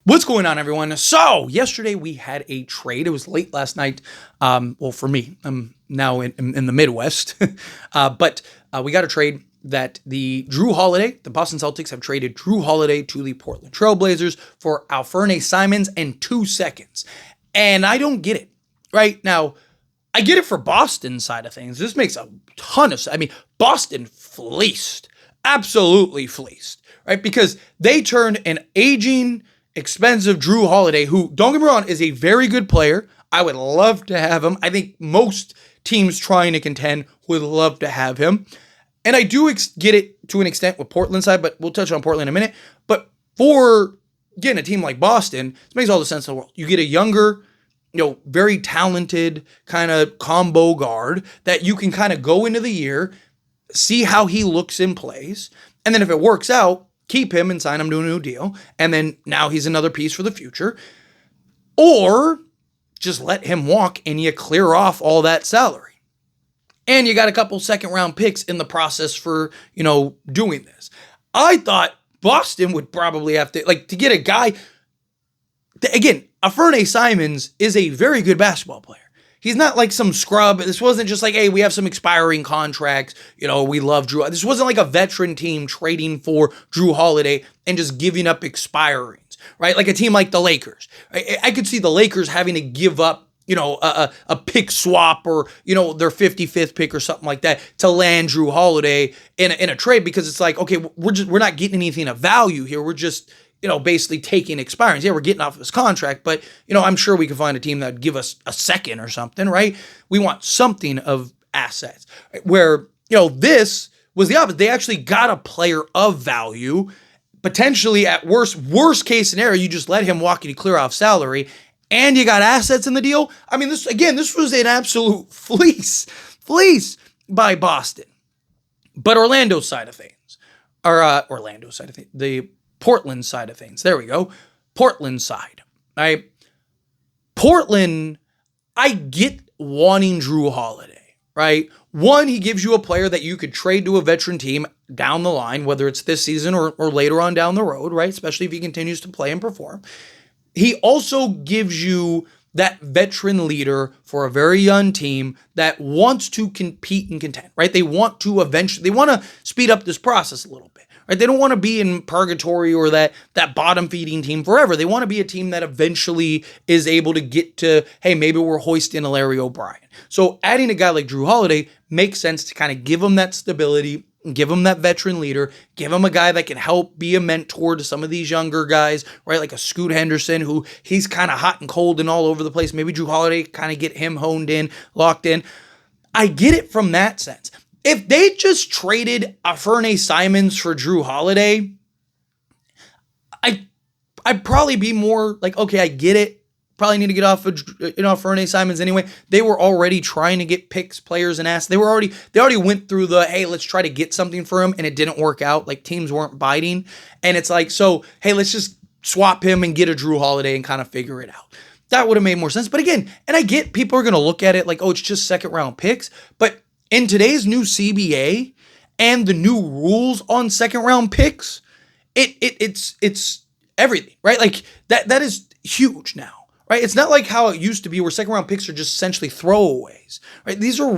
What's going on, everyone? So, yesterday we had a trade. It was late last night. Well, for me, I'm now in the Midwest. but we got a trade that the Boston Celtics have traded Jrue Holiday to the Portland Trailblazers for Alferne Simons and 2 seconds. And I don't get it. Right now, I get it for Boston's side of things. This makes a ton of sense. I mean, Boston fleeced. Absolutely fleeced. Right? Because they turned an aging, expensive Jrue Holiday, who, don't get me wrong, is a very good player. I would love to have him. I think most teams trying to contend would love to have him. And I do get it to an extent with Portland's side, but we'll touch on Portland in a minute. But for, again, a team like Boston, this makes all the sense in the world. You get a younger, very talented kind of combo guard that you can kind of go into the year, see how he looks in place, and then if it works out, keep him and sign him to a new deal, and then now he's another piece for the future. Or just let him walk and you clear off all that salary. And you got a couple second-round picks in the process for, doing this. I thought Boston would probably have to get a guy. Again, Alferne Simons is a very good basketball player. He's not like some scrub. This wasn't just like, hey, we have some expiring contracts. We love Jrue. This wasn't like a veteran team trading for Jrue Holiday and just giving up expirings, right? Like a team like the Lakers. I could see the Lakers having to give up, a pick swap or, their 55th pick or something like that to land Jrue Holiday in a trade, because it's like, okay, we're not getting anything of value here. We're just, basically taking expirings. Yeah, we're getting off of his contract, but, I'm sure we could find a team that would give us a second or something, right? We want something of assets. Where, this was the opposite. They actually got a player of value, potentially at worst case scenario, you just let him walk and you clear off salary, and you got assets in the deal. I mean, this was an absolute fleece by Boston. But Orlando's side of things, the Portland side of things. There we go. Portland side. Right? Portland, I get wanting Jrue Holiday, right? One, he gives you a player that you could trade to a veteran team down the line, whether it's this season or later on down the road, right? Especially if he continues to play and perform. He also gives you that veteran leader for a very young team that wants to compete and contend, right? They want to speed up this process a little bit, right? They don't want to be in purgatory or that bottom feeding team forever. They want to be a team that eventually is able to get to, hey, maybe we're hoisting a Larry O'Brien. So adding a guy like Jrue Holiday makes sense to kind of give him that stability, give him that veteran leader, give him a guy that can help be a mentor to some of these younger guys, right? Like a Scoot Henderson, who he's kind of hot and cold and all over the place. Maybe Jrue Holiday kind of get him honed in, locked in. I get it from that sense. If they just traded Alferne Simons for Jrue Holiday, I'd probably be more like, okay, I get it. Probably need to get off of Alferne Simons anyway. They were already trying to get picks, players, and assets. They already went through the, hey, let's try to get something for him, and it didn't work out. Like, teams weren't biting. And it's like, so, hey, let's just swap him and get a Jrue Holiday and kind of figure it out. That would have made more sense. But again, and I get people are going to look at it like, oh, it's just second round picks. But in today's new CBA and the new rules on second round picks, it's everything, right? Like that is huge now. Right? It's not like how it used to be where second round picks are just essentially throwaways, right? These are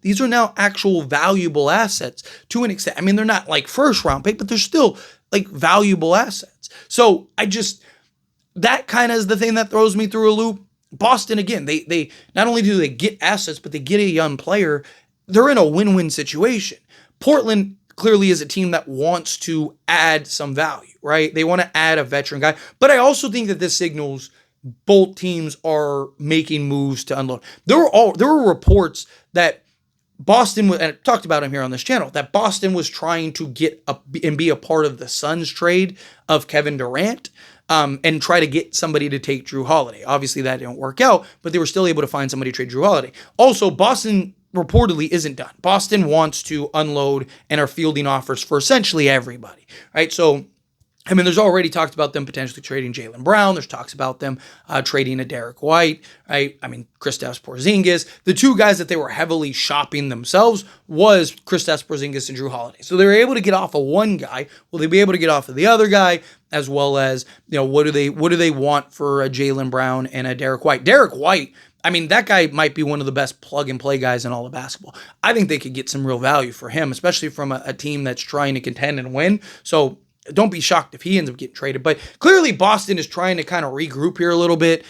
these are now actual valuable assets to an extent. I mean, they're not like first round pick, but they're still like valuable assets. So that kind of is the thing that throws me through a loop. Boston, again, they not only do they get assets, but they get a young player. They're in a win-win situation. Portland clearly is a team that wants to add some value, right? They want to add a veteran guy, but I also think that this signals both teams are making moves to unload. There were reports that Boston, and I talked about him here on this channel, that Boston was trying to get and be a part of the Suns trade of Kevin Durant, and try to get somebody to take Jrue Holiday. Obviously, that didn't work out, but they were still able to find somebody to trade Jrue Holiday. Also, Boston reportedly isn't done. Boston wants to unload and are fielding offers for essentially everybody, right? So I mean, there's already talks about them potentially trading Jaylen Brown. There's talks about them trading a Derek White, right? I mean, Kristaps Porzingis. The two guys that they were heavily shopping themselves was Kristaps Porzingis and Jrue Holiday. So they were able to get off of one guy. Will they be able to get off of the other guy? As well as, what do they want for a Jaylen Brown and a Derek White? Derek White, I mean, that guy might be one of the best plug-and-play guys in all of basketball. I think they could get some real value for him, especially from a team that's trying to contend and win. So don't be shocked if he ends up getting traded. But clearly Boston is trying to kind of regroup here a little bit,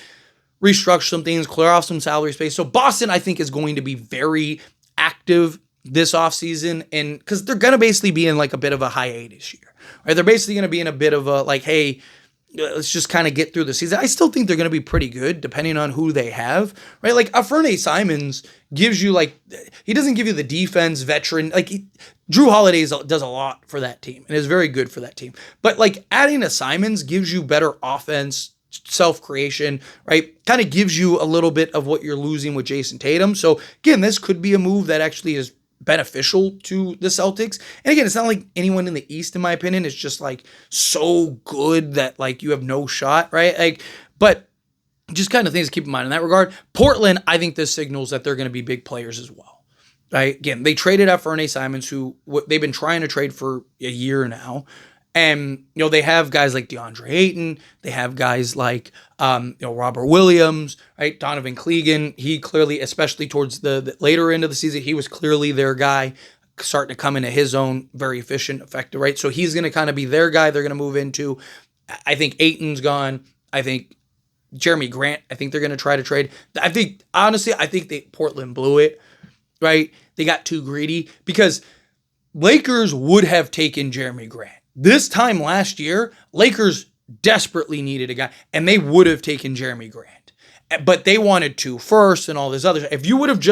restructure some things, clear off some salary space. So Boston, I think, is going to be very active this offseason, and because they're going to basically be in like a bit of a hiatus here. Right? They're basically going to be in a bit of a like, hey, let's just kind of get through the season. I still think they're going to be pretty good depending on who they have, right? Like Aferne Simons gives you he doesn't give you the defense veteran. Jrue Holiday does a lot for that team and is very good for that team. But adding a Simons gives you better offense, self-creation, right? Kind of gives you a little bit of what you're losing with Jason Tatum. So again, this could be a move that actually is beneficial to the Celtics. And again, it's not like anyone in the East, in my opinion, is just so good that you have no shot, right? But just kind of things to keep in mind in that regard. Portland, I think this signals that they're going to be big players as well, right? Again, they traded out Aferne Simons, who they've been trying to trade for a year now. And, they have guys like DeAndre Ayton. They have guys like, Robert Williams, right? Donovan Clegan. He clearly, especially towards the later end of the season, he was clearly their guy, starting to come into his own, very efficient, effective, right? So he's going to kind of be their guy they're going to move into. I think Ayton's gone. I think Jeremy Grant, I think they're going to try to trade. Honestly, I think Portland blew it, right? They got too greedy because Lakers would have taken Jeremy Grant. This time last year, Lakers desperately needed a guy, and they would have taken Jeremy Grant. But they wanted to first and all this other stuff. If you would have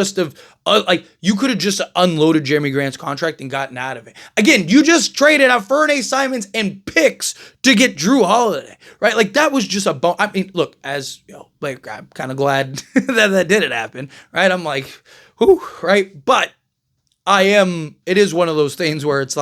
you could have just unloaded Jeremy Grant's contract and gotten out of it. Again, you just traded out Aferne Simons and picks to get Jrue Holiday, right? That was just a I mean, look, as I'm kind of glad that didn't happen, right? I'm whew, right? But it is one of those things where it's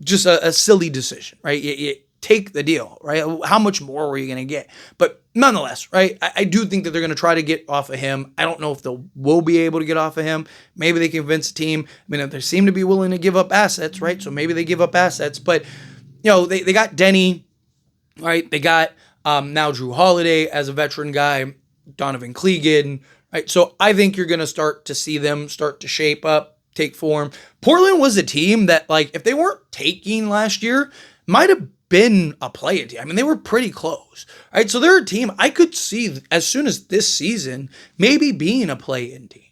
just a silly decision, right? You take the deal, right? How much more were you going to get? But nonetheless, right? I do think that they're going to try to get off of him. I don't know if will be able to get off of him. Maybe they convince the team. I mean, they seem to be willing to give up assets, right? So maybe they give up assets. But, they got Denny, right? They got now Jrue Holiday as a veteran guy, Donovan Clegan, right? So I think you're going to start to see them start to shape up, take form. Portland was a team that, if they weren't taking last year, might have been a play-in team. I mean, they were pretty close, right? So they're a team I could see as soon as this season maybe being a play-in team,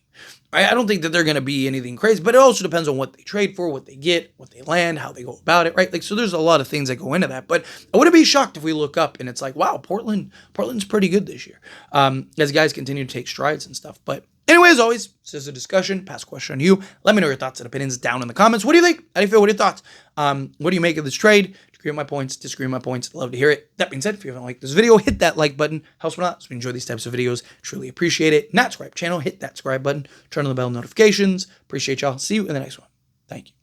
right? I don't think that they're going to be anything crazy, but it also depends on what they trade for, what they get, what they land, how they go about it, right? So there's a lot of things that go into that, but I wouldn't be shocked if we look up and it's wow, Portland's pretty good this year, as guys continue to take strides and stuff. But anyway, as always, this is a discussion. Pass a question on you. Let me know your thoughts and opinions down in the comments. What do you think? How do you feel? What are your thoughts? What do you make of this trade? Agree with my points, disagree with my points. Love to hear it. That being said, if you haven't liked this video, hit that like button. Helps me out. So we enjoy these types of videos. Truly appreciate it. Not subscribe channel, hit that subscribe button. Turn on the bell notifications. Appreciate y'all. See you in the next one. Thank you.